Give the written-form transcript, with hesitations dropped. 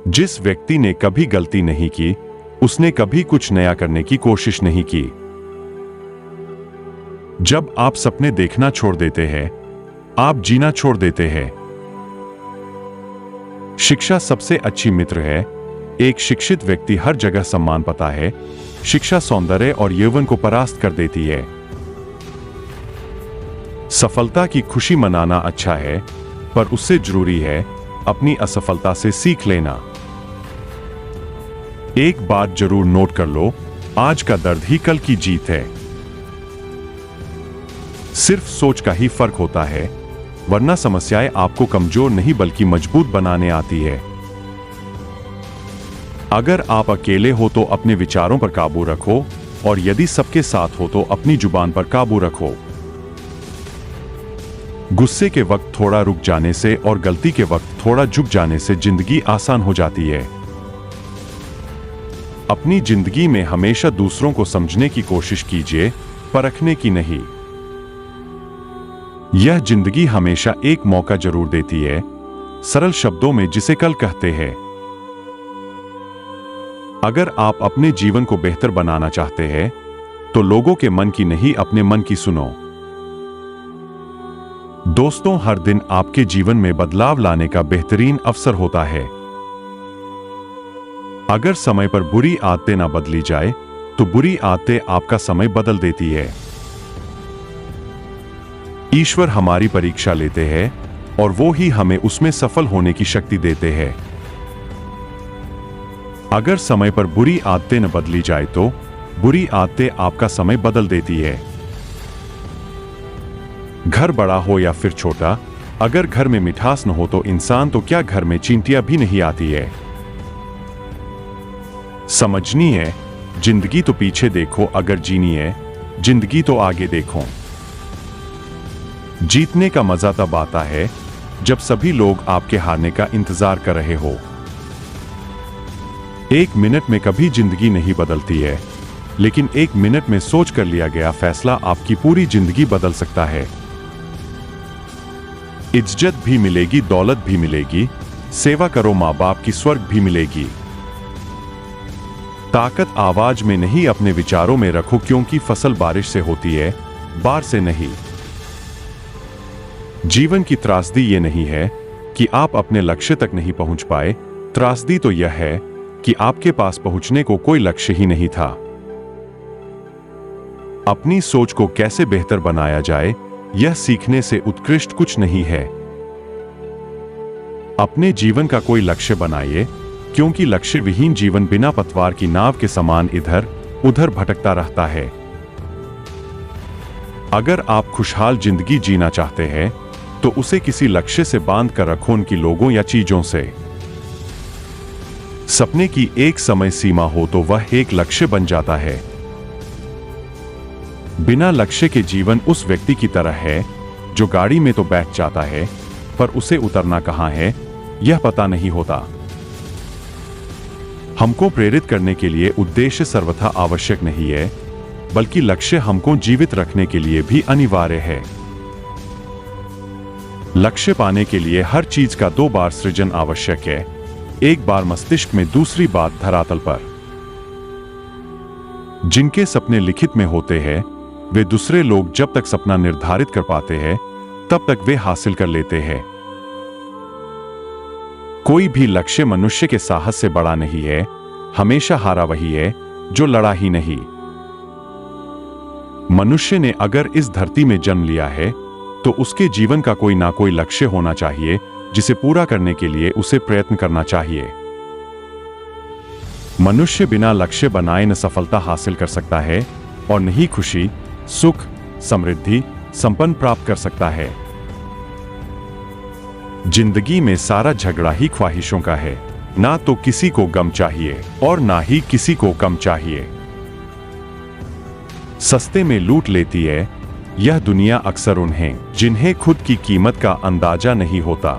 जिस व्यक्ति ने कभी गलती नहीं की, उसने कभी कुछ नया करने की कोशिश नहीं की। जब आप सपने देखना छोड़ देते हैं, आप जीना छोड़ देते हैं। शिक्षा सबसे अच्छी मित्र है। एक शिक्षित व्यक्ति हर जगह सम्मान पाता है। शिक्षा सौंदर्य और यौवन को परास्त कर देती है। सफलता की खुशी मनाना अच्छा है, पर उससे जरूरी है अपनी असफलता से सीख लेना। एक बात जरूर नोट कर लो, आज का दर्द ही कल की जीत है। सिर्फ सोच का ही फर्क होता है, वरना समस्याएं आपको कमजोर नहीं बल्कि मजबूत बनाने आती है। अगर आप अकेले हो तो अपने विचारों पर काबू रखो, और यदि सबके साथ हो तो अपनी जुबान पर काबू रखो। गुस्से के वक्त थोड़ा रुक जाने से और गलती के वक्त थोड़ा झुक जाने से जिंदगी आसान हो जाती है। अपनी जिंदगी में हमेशा दूसरों को समझने की कोशिश कीजिए, परखने की नहीं। यह जिंदगी हमेशा एक मौका जरूर देती है, सरल शब्दों में जिसे कल कहते हैं। अगर आप अपने जीवन को बेहतर बनाना चाहते हैं, तो लोगों के मन की नहीं, अपने मन की सुनो। दोस्तों, हर दिन आपके जीवन में बदलाव लाने का बेहतरीन अवसर होता है। अगर समय पर बुरी आदतें ना बदली जाए, तो बुरी आदतें आपका समय बदल देती है। ईश्वर हमारी परीक्षा लेते हैं और वो ही हमें उसमें सफल होने की शक्ति देते हैं। अगर समय पर बुरी आदतें न बदली जाए तो बुरी आदतें आपका समय बदल देती है। घर बड़ा हो या फिर छोटा, अगर घर में मिठास न हो तो इंसान तो क्या, घर में चींटियां भी नहीं आती है। समझनी है, जिंदगी तो पीछे देखो, अगर जीनी है जिंदगी तो आगे देखो। जीतने का मजा तब आता है जब सभी लोग आपके हारने का इंतजार कर रहे हो। एक मिनट में कभी जिंदगी नहीं बदलती है, लेकिन एक मिनट में सोच कर लिया गया फैसला आपकी पूरी जिंदगी बदल सकता है। इज्जत भी मिलेगी, दौलत भी मिलेगी, सेवा करो मां बाप की, स्वर्ग भी मिलेगी। ताकत आवाज में नहीं, अपने विचारों में रखो, क्योंकि फसल बारिश से होती है, बाढ़ से नहीं। जीवन की त्रासदी ये नहीं है कि आप अपने लक्ष्य तक नहीं पहुंच पाए, त्रासदी तो यह है कि आपके पास पहुंचने को कोई लक्ष्य ही नहीं था। अपनी सोच को कैसे बेहतर बनाया जाए, यह सीखने से उत्कृष्ट कुछ नहीं है। अपने जीवन का कोई लक्ष्य बनाइए, क्योंकि लक्ष्य विहीन जीवन बिना पतवार की नाव के समान इधर उधर भटकता रहता है। अगर आप खुशहाल जिंदगी जीना चाहते हैं, तो उसे किसी लक्ष्य से बांध कर रखो, उनकी लोगों या चीजों से। सपने की एक समय सीमा हो तो वह एक लक्ष्य बन जाता है। बिना लक्ष्य के जीवन उस व्यक्ति की तरह है जो गाड़ी में तो बैठ जाता है, पर उसे उतरना कहां है यह पता नहीं होता। हमको प्रेरित करने के लिए उद्देश्य सर्वथा आवश्यक नहीं है, बल्कि लक्ष्य हमको जीवित रखने के लिए भी अनिवार्य है। लक्ष्य पाने के लिए हर चीज का 2 बार सृजन आवश्यक है, एक बार मस्तिष्क में, दूसरी बात धरातल पर। जिनके सपने लिखित में होते हैं, वे दूसरे लोग जब तक सपना निर्धारित कर पाते हैं, तब तक वे हासिल कर लेते हैं। कोई भी लक्ष्य मनुष्य के साहस से बड़ा नहीं है, हमेशा हारा वही है जो लड़ा ही नहीं। मनुष्य ने अगर इस धरती में जन्म लिया है, तो उसके जीवन का कोई ना कोई लक्ष्य होना चाहिए, जिसे पूरा करने के लिए उसे प्रयत्न करना चाहिए। मनुष्य बिना लक्ष्य बनाए न सफलता हासिल कर सकता है और न ही खुशी, सुख, समृद्धि, संपन्न प्राप्त कर सकता है। जिंदगी में सारा झगड़ा ही ख्वाहिशों का है, ना तो किसी को गम चाहिए और ना ही किसी को कम चाहिए। सस्ते में लूट लेती है यह दुनिया अक्सर उन्हें जिन्हें खुद की कीमत का अंदाजा नहीं होता।